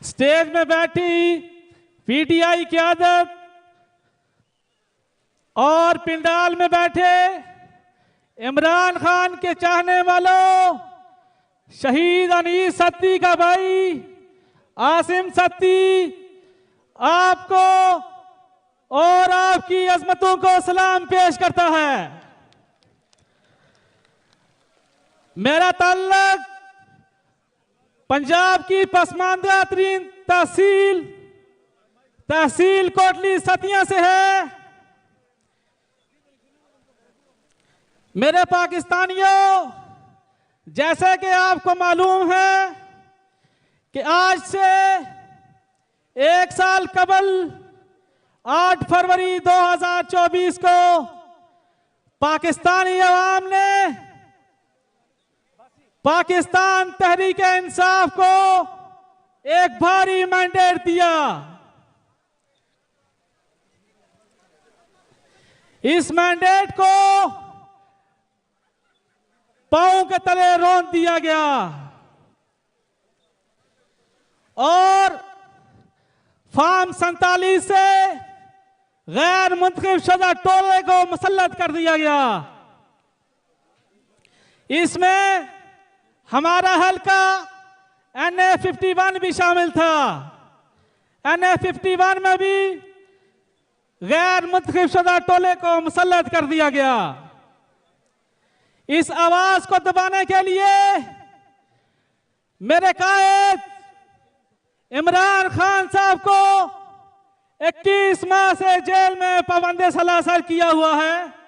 Stage में बैठी PTI क़यादत और पिंडाल में बैठे इमरान खान के चाहने वालों, शहीद अनीस सत्ती का भाई आसिम सत्ती आपको और आपकी अजमतों को सलाम पेश करता है। मेरा ताल्लुक पंजाब की पसमानदा तरीन तहसील कोटली सतिया से है। मेरे पाकिस्तानियों, जैसे कि आपको मालूम है कि आज से एक साल कबल 8 फरवरी 2024 को पाकिस्तानी अवाम ने पाकिस्तान तहरीक इंसाफ को एक भारी मैंडेट दिया। इस मैंडेट को पांव के तले रौंद दिया गया और फार्म 47 से गैर मुंतखब शुदा टोले को मुसल्लत कर दिया गया। इसमें हमारा हल्का NA 51 भी शामिल था। NA 51 में भी गैर मुंतखब शुदा टोले को मुसल्लत कर दिया गया। इस आवाज को दबाने के लिए मेरे कायद इमरान खान साहब को 21 माह से जेल में पाबंद सलासल किया हुआ है।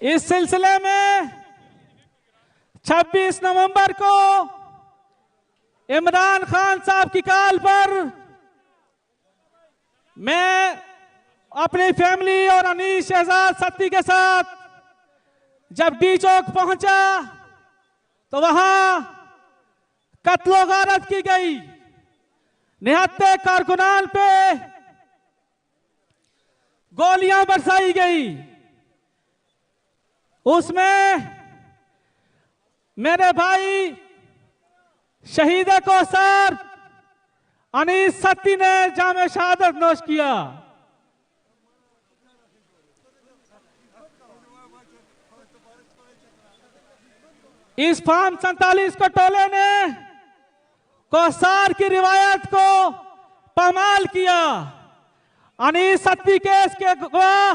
इस सिलसिले में 26 नवंबर को इमरान खान साहब की कॉल पर मैं अपनी फैमिली और अनीस शहजाद सत्ती के साथ जब डी चौक पहुंचा तो वहां कत्लो गारत की गई। निहत्ते कारकुनान पे गोलियां बरसाई गई। उसमें मेरे भाई शहीद कौसर अनीस सत्ती ने जामे शहादत नोश किया। इस फार्म 47 को टोले ने कौसार की रिवायत को पामाल किया। अनीस सत्ती केस के गवाह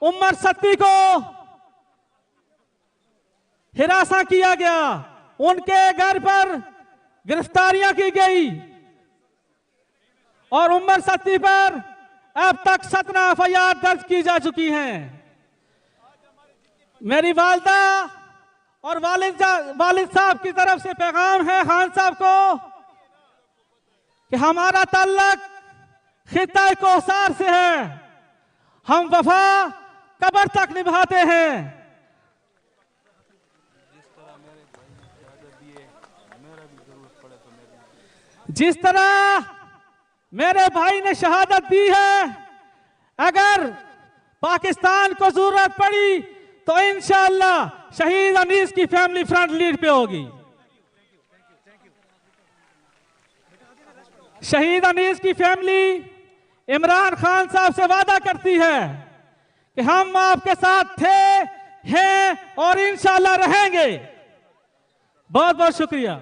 उमर सत्ती को हिरासा किया गया। उनके घर पर गिरफ्तारियां की गई और उमर सत्ती पर अब तक 17 FIR दर्ज की जा चुकी हैं। मेरी वालिदा और वालिद साहब की तरफ से पैगाम है खान साहब को कि हमारा ताल्लुक खित्ता कौसार से है। हम वफा कब्र तक निभाते हैं। जिस तरह मेरे भाई ने शहादत दी है, अगर पाकिस्तान को जरूरत पड़ी तो इंशाअल्लाह शहीद अनीस की फैमिली फ्रंट लीड पे होगी। शहीद अनीस की फैमिली इमरान खान साहब से वादा करती है कि हम आपके साथ थे, हैं और इंशाअल्लाह रहेंगे। बहुत बहुत शुक्रिया।